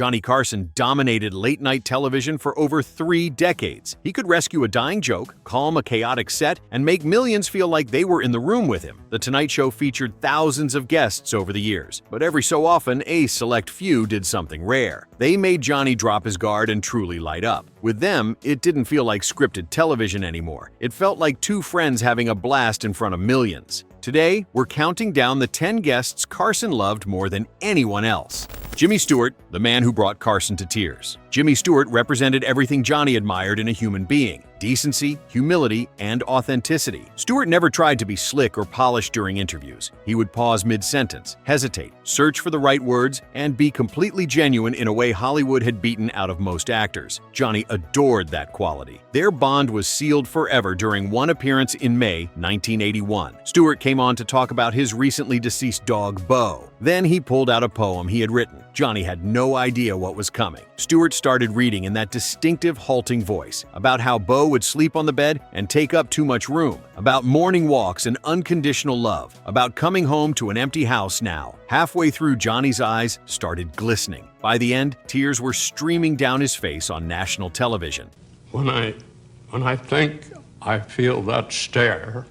Johnny Carson dominated late-night television for over 3 decades. He could rescue a dying joke, calm a chaotic set, and make millions feel like they were in the room with him. The Tonight Show featured thousands of guests over the years, but every so often, a select few did something rare. They made Johnny drop his guard and truly light up. With them, it didn't feel like scripted television anymore. It felt like two friends having a blast in front of millions. Today, we're counting down the 10 guests Carson loved more than anyone else. Jimmy Stewart, the man who brought Carson to tears. Jimmy Stewart represented everything Johnny admired in a human being: decency, humility, and authenticity. Stewart never tried to be slick or polished during interviews. He would pause mid-sentence, hesitate, search for the right words, and be completely genuine in a way Hollywood had beaten out of most actors. Johnny adored that quality. Their bond was sealed forever during one appearance in May 1981. Stewart came on to talk about his recently deceased dog, Bo. Then he pulled out a poem he had written. Johnny had no idea what was coming. Stewart started reading in that distinctive, halting voice about how Bo would sleep on the bed and take up too much room, about morning walks and unconditional love, about coming home to an empty house now. Halfway through, Johnny's eyes started glistening. By the end, tears were streaming down his face on national television. When I think I feel that stare,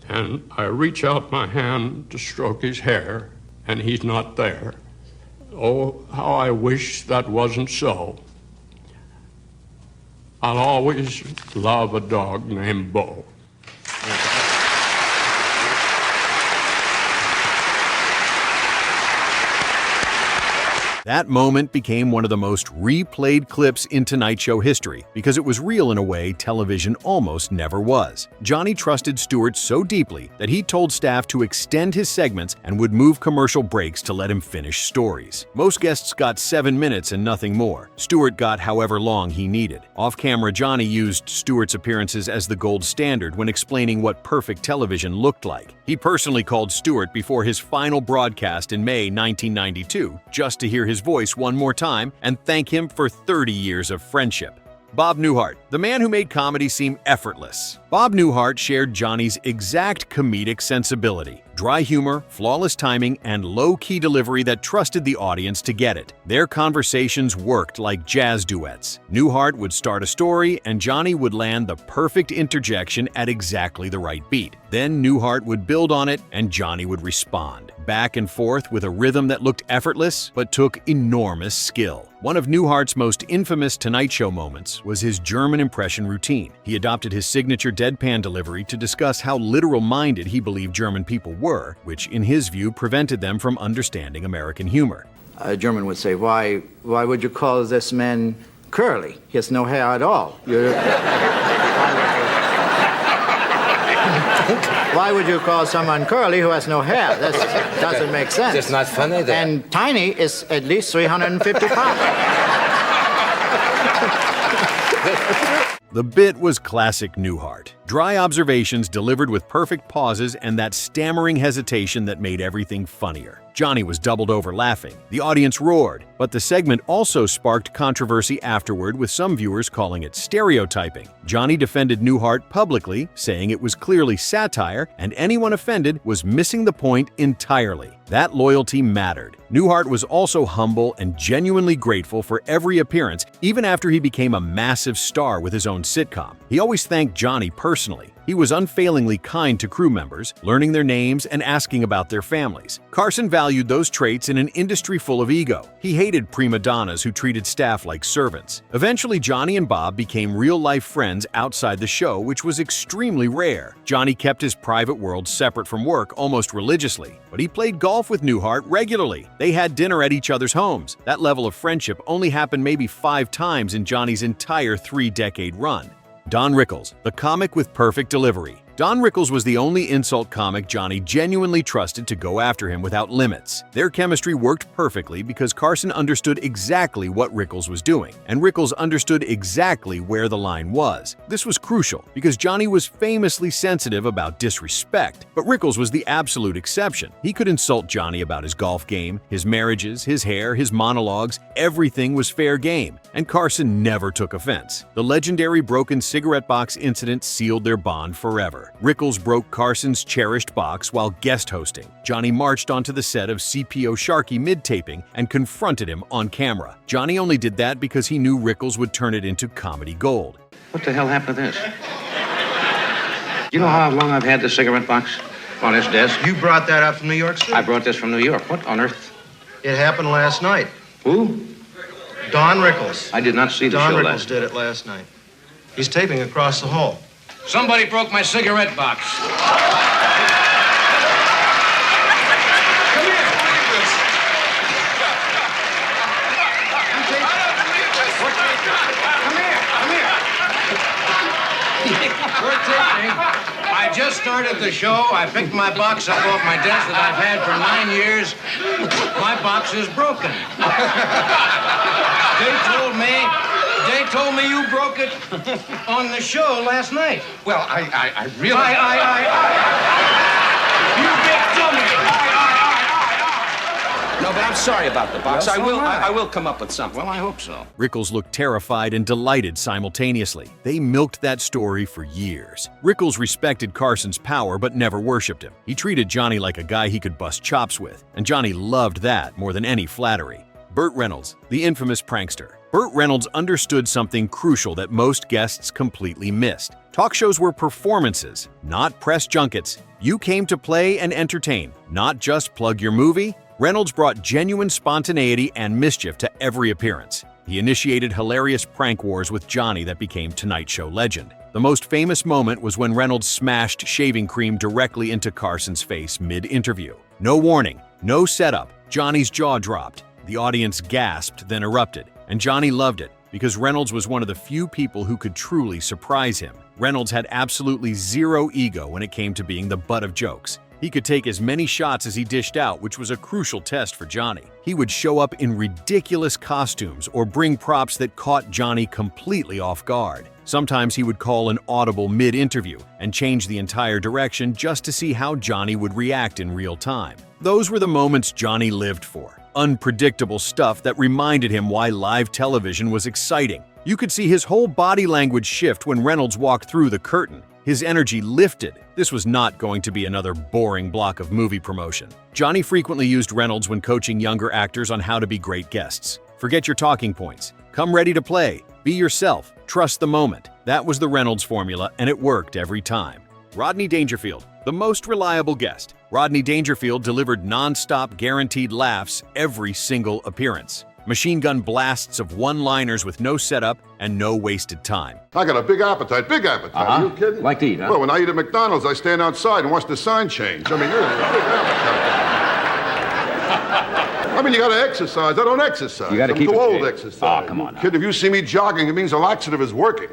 and I reach out my hand to stroke his hair, and he's not there. Oh, how I wish that wasn't so. I'll always love a dog named Bo. That moment became one of the most replayed clips in Tonight Show history because it was real in a way television almost never was. Johnny trusted Stewart so deeply that he told staff to extend his segments and would move commercial breaks to let him finish stories. Most guests got 7 minutes and nothing more. Stewart got however long he needed. Off-camera, Johnny used Stewart's appearances as the gold standard when explaining what perfect television looked like. He personally called Stewart before his final broadcast in May 1992 just to hear his voice one more time and thank him for 30 years of friendship. Bob Newhart, the man who made comedy seem effortless. Bob Newhart shared Johnny's exact comedic sensibility: dry humor, flawless timing, and low-key delivery that trusted the audience to get it. Their conversations worked like jazz duets. Newhart would start a story, and Johnny would land the perfect interjection at exactly the right beat. Then Newhart would build on it, and Johnny would respond, back and forth with a rhythm that looked effortless but took enormous skill. One of Newhart's most infamous Tonight Show moments was his German impression routine. He adopted his signature deadpan delivery to discuss how literal-minded he believed German people were, which in his view prevented them from understanding American humor. A German would say, why would you call this man curly? He has no hair at all. Why would you call someone curly who has no hair? That doesn't make sense. It's not funny, though. And tiny is at least 350 pounds. The bit was classic Newhart. Dry observations delivered with perfect pauses and that stammering hesitation that made everything funnier. Johnny was doubled over laughing. The audience roared, but the segment also sparked controversy afterward, with some viewers calling it stereotyping. Johnny defended Newhart publicly, saying it was clearly satire and anyone offended was missing the point entirely. That loyalty mattered. Newhart was also humble and genuinely grateful for every appearance, even after he became a massive star with his own sitcom. He always thanked Johnny personally. He was unfailingly kind to crew members, learning their names and asking about their families. Carson valued those traits in an industry full of ego. He hated prima donnas who treated staff like servants. Eventually, Johnny and Bob became real-life friends outside the show, which was extremely rare. Johnny kept his private world separate from work almost religiously, but he played golf with Newhart regularly. They had dinner at each other's homes. That level of friendship only happened maybe 5 times in Johnny's entire 3-decade run. Don Rickles, the comic with perfect delivery. Don Rickles was the only insult comic Johnny genuinely trusted to go after him without limits. Their chemistry worked perfectly because Carson understood exactly what Rickles was doing, and Rickles understood exactly where the line was. This was crucial because Johnny was famously sensitive about disrespect, but Rickles was the absolute exception. He could insult Johnny about his golf game, his marriages, his hair, his monologues. Everything was fair game, and Carson never took offense. The legendary broken cigarette box incident sealed their bond forever. over. Rickles broke Carson's cherished box while guest hosting. Johnny marched onto the set of CPO Sharkey mid-taping and confronted him on camera. Johnny only did that because he knew Rickles would turn it into comedy gold. What the hell happened to this? You know how long I've had this cigarette box on this desk? You brought that up from New York City? I brought this from New York. What on earth? It happened last night. Who? Don Rickles. I did not see the Don show Rickles last did it last night. He's taping across the hall. Somebody broke my cigarette box. We're taping. I just started the show. I picked my box up off my desk that I've had for 9 years. My box is broken. They told me you broke it on the show last night. Well, I really... You big dummy! No, but I'm sorry about the box. Well, I will come up with something. Well, I hope so. Rickles looked terrified and delighted simultaneously. They milked that story for years. Rickles respected Carson's power but never worshipped him. He treated Johnny like a guy he could bust chops with, and Johnny loved that more than any flattery. Burt Reynolds, the infamous prankster. Burt Reynolds understood something crucial that most guests completely missed. Talk shows were performances, not press junkets. You came to play and entertain, not just plug your movie. Reynolds brought genuine spontaneity and mischief to every appearance. He initiated hilarious prank wars with Johnny that became Tonight Show legend. The most famous moment was when Reynolds smashed shaving cream directly into Carson's face mid-interview. No warning, no setup. Johnny's jaw dropped. The audience gasped, then erupted. And Johnny loved it, because Reynolds was one of the few people who could truly surprise him. Reynolds had absolutely zero ego when it came to being the butt of jokes. He could take as many shots as he dished out, which was a crucial test for Johnny. He would show up in ridiculous costumes or bring props that caught Johnny completely off guard. Sometimes he would call an audible mid-interview and change the entire direction just to see how Johnny would react in real time. Those were the moments Johnny lived for. Unpredictable stuff that reminded him why live television was exciting. You could see his whole body language shift when Reynolds walked through the curtain. His energy lifted. This was not going to be another boring block of movie promotion. Johnny frequently used Reynolds when coaching younger actors on how to be great guests. Forget your talking points. Come ready to play. Be yourself. Trust the moment. That was the Reynolds formula, and it worked every time. Rodney Dangerfield, the most reliable guest. Rodney Dangerfield delivered non-stop guaranteed laughs every single appearance. Machine gun blasts of one-liners with no setup and no wasted time. I got a big appetite, big appetite. Are you kidding? Like to eat, huh? Well, when I eat at McDonald's, I stand outside and watch the sign change. I mean, you're a big appetite. I mean, you gotta exercise. I don't exercise. You gotta keep I'm too it old shaved. to exercise. Oh, come on now. Kid, if you see me jogging, it means the laxative is working.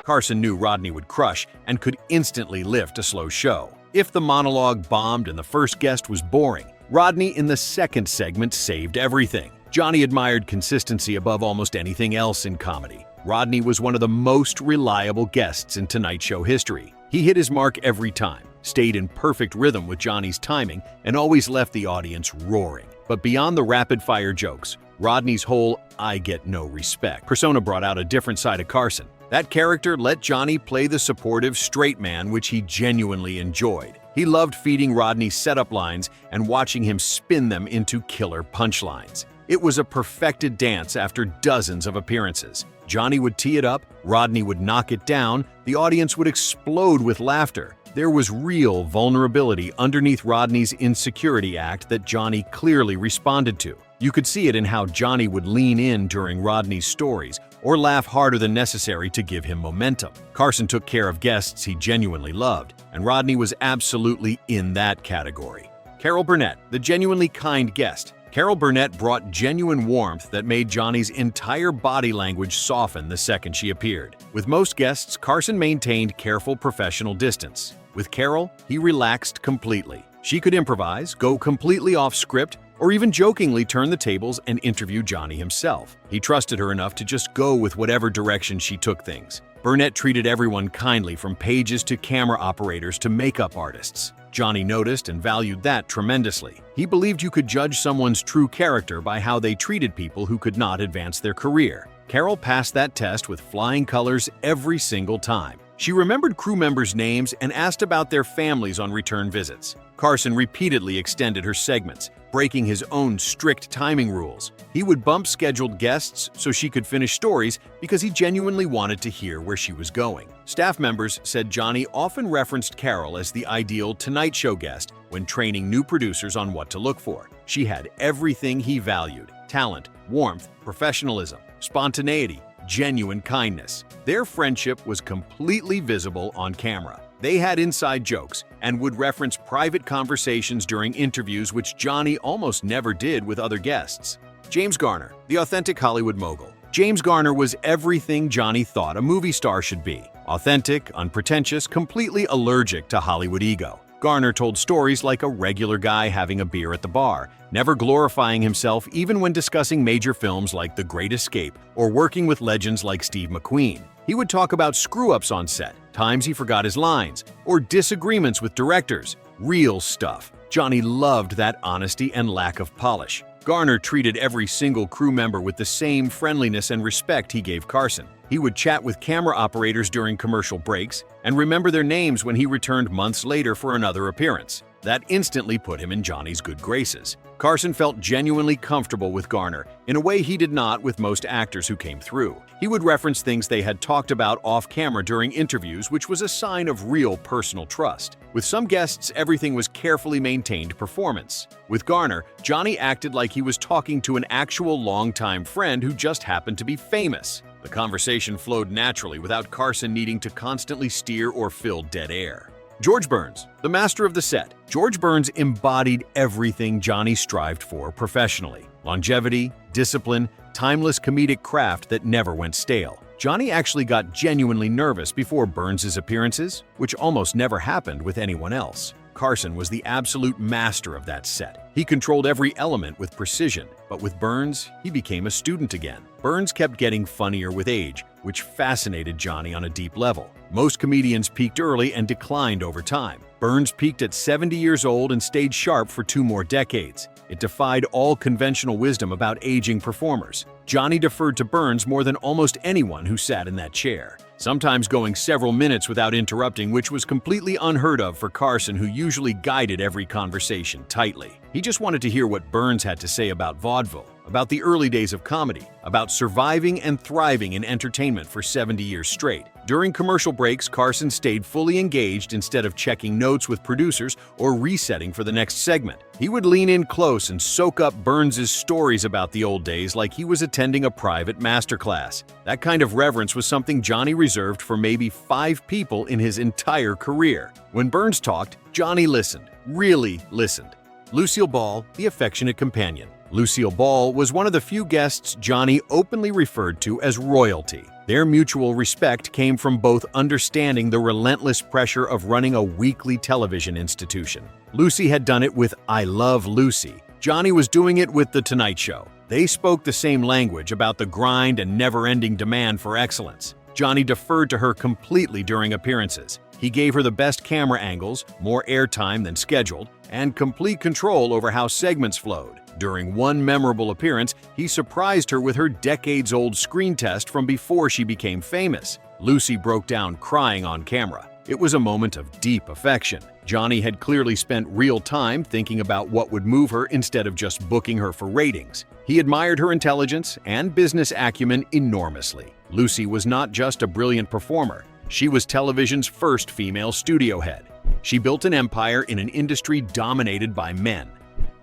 Carson knew Rodney would crush and could instantly lift a slow show. If the monologue bombed and the first guest was boring, Rodney in the second segment saved everything. Johnny admired consistency above almost anything else in comedy. Rodney was one of the most reliable guests in Tonight Show history. He hit his mark every time, stayed in perfect rhythm with Johnny's timing, and always left the audience roaring. But beyond the rapid-fire jokes, Rodney's whole "I get no respect" persona brought out a different side of Carson. That character let Johnny play the supportive straight man, which he genuinely enjoyed. He loved feeding Rodney setup lines and watching him spin them into killer punchlines. It was a perfected dance after dozens of appearances. Johnny would tee it up, Rodney would knock it down, the audience would explode with laughter. There was real vulnerability underneath Rodney's insecurity act that Johnny clearly responded to. You could see it in how Johnny would lean in during Rodney's stories or laugh harder than necessary to give him momentum. Carson took care of guests he genuinely loved, and Rodney was absolutely in that category. Carol Burnett, the genuinely kind guest. Carol Burnett brought genuine warmth that made Johnny's entire body language soften the second she appeared. With most guests, Carson maintained careful professional distance. With Carol, he relaxed completely. She could improvise, go completely off script, or even jokingly turn the tables and interview Johnny himself. He trusted her enough to just go with whatever direction she took things. Burnett treated everyone kindly, from pages to camera operators to makeup artists. Johnny noticed and valued that tremendously. He believed you could judge someone's true character by how they treated people who could not advance their career. Carol passed that test with flying colors every single time. She remembered crew members' names and asked about their families on return visits. Carson repeatedly extended her segments, breaking his own strict timing rules. He would bump scheduled guests so she could finish stories because he genuinely wanted to hear where she was going. Staff members said Johnny often referenced Carol as the ideal Tonight Show guest when training new producers on what to look for. She had everything he valued: talent, warmth, professionalism, spontaneity, genuine kindness. Their friendship was completely visible on camera. They had inside jokes and would reference private conversations during interviews, which Johnny almost never did with other guests. James Garner, the authentic Hollywood mogul. James Garner was everything Johnny thought a movie star should be. Authentic, unpretentious, completely allergic to Hollywood ego. Garner told stories like a regular guy having a beer at the bar, never glorifying himself even when discussing major films like The Great Escape or working with legends like Steve McQueen. He would talk about screw-ups on set, times he forgot his lines, or disagreements with directors. Real stuff. Johnny loved that honesty and lack of polish. Garner treated every single crew member with the same friendliness and respect he gave Carson. He would chat with camera operators during commercial breaks and remember their names when he returned months later for another appearance. That instantly put him in Johnny's good graces. Carson felt genuinely comfortable with Garner in a way he did not with most actors who came through. He would reference things they had talked about off-camera during interviews, which was a sign of real personal trust. With some guests, everything was carefully maintained performance. With Garner, Johnny acted like he was talking to an actual longtime friend who just happened to be famous. The conversation flowed naturally without Carson needing to constantly steer or fill dead air. George Burns, the master of the set. George Burns embodied everything Johnny strived for professionally: longevity, discipline, timeless comedic craft that never went stale. Johnny actually got genuinely nervous before Burns' appearances, which almost never happened with anyone else. Carson was the absolute master of that set. He controlled every element with precision, but with Burns, he became a student again. Burns kept getting funnier with age, which fascinated Johnny on a deep level. Most comedians peaked early and declined over time. Burns peaked at 70 years old and stayed sharp for 2 more decades. It defied all conventional wisdom about aging performers. Johnny deferred to Burns more than almost anyone who sat in that chair, sometimes going several minutes without interrupting, which was completely unheard of for Carson, who usually guided every conversation tightly. He just wanted to hear what Burns had to say about vaudeville, about the early days of comedy, about surviving and thriving in entertainment for 70 years straight. During commercial breaks, Carson stayed fully engaged instead of checking notes with producers or resetting for the next segment. He would lean in close and soak up Burns' stories about the old days like he was attending a private masterclass. That kind of reverence was something Johnny reserved for maybe 5 people in his entire career. When Burns talked, Johnny listened, really listened. Lucille Ball, the affectionate companion. Lucille Ball was one of the few guests Johnny openly referred to as royalty. Their mutual respect came from both understanding the relentless pressure of running a weekly television institution. Lucy had done it with I Love Lucy. Johnny was doing it with The Tonight Show. They spoke the same language about the grind and never-ending demand for excellence. Johnny deferred to her completely during appearances. He gave her the best camera angles, more airtime than scheduled, and complete control over how segments flowed. During one memorable appearance, he surprised her with her decades-old screen test from before she became famous. Lucy broke down crying on camera. It was a moment of deep affection. Johnny had clearly spent real time thinking about what would move her instead of just booking her for ratings. He admired her intelligence and business acumen enormously. Lucy was not just a brilliant performer. She was television's first female studio head. She built an empire in an industry dominated by men.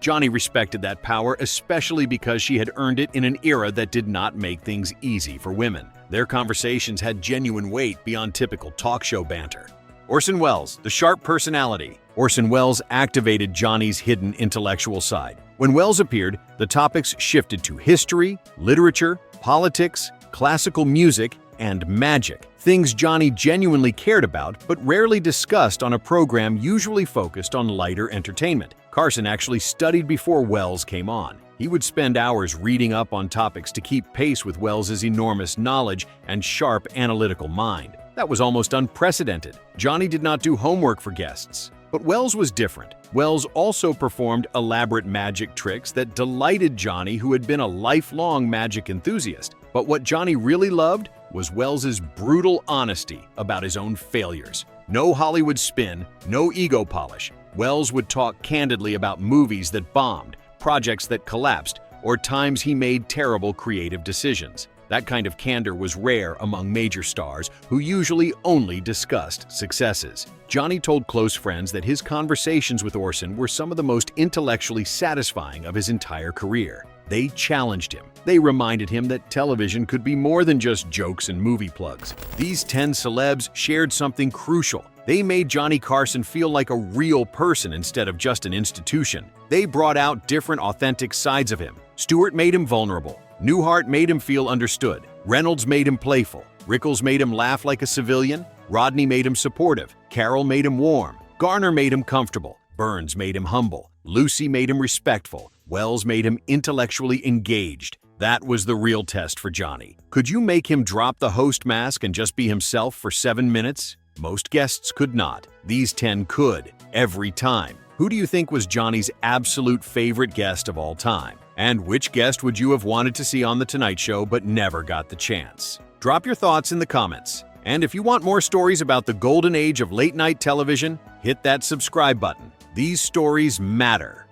Johnny respected that power, especially because she had earned it in an era that did not make things easy for women. Their conversations had genuine weight beyond typical talk show banter. Orson Wells, the sharp personality. Orson Wells activated Johnny's hidden intellectual side. When Wells appeared, the topics shifted to history, literature, politics, classical music, and magic. Things Johnny genuinely cared about, but rarely discussed on a program usually focused on lighter entertainment. Carson actually studied before Wells came on. He would spend hours reading up on topics to keep pace with Wells's enormous knowledge and sharp analytical mind. That was almost unprecedented. Johnny did not do homework for guests, But Wells was different. Wells also performed elaborate magic tricks that delighted Johnny, who had been a lifelong magic enthusiast. But what Johnny really loved was Wells's brutal honesty about his own failures. No Hollywood spin, no ego polish. Wells would talk candidly about movies that bombed, projects that collapsed, or times he made terrible creative decisions. That kind of candor was rare among major stars who usually only discussed successes. Johnny told close friends that his conversations with Orson were some of the most intellectually satisfying of his entire career. They challenged him. They reminded him that television could be more than just jokes and movie plugs. These 10 celebs shared something crucial. They made Johnny Carson feel like a real person instead of just an institution. They brought out different, authentic sides of him. Stewart made him vulnerable. Newhart made him feel understood. Reynolds made him playful. Rickles made him laugh like a civilian. Rodney made him supportive. Carroll made him warm. Garner made him comfortable. Burns made him humble. Lucy made him respectful. Wells made him intellectually engaged. That was the real test for Johnny. Could you make him drop the host mask and just be himself for 7 minutes? Most guests could not. These 10 could, every time. Who do you think was Johnny's absolute favorite guest of all time? And which guest would you have wanted to see on The Tonight Show but never got the chance? Drop your thoughts in the comments. And if you want more stories about the golden age of late-night television, hit that subscribe button. These stories matter.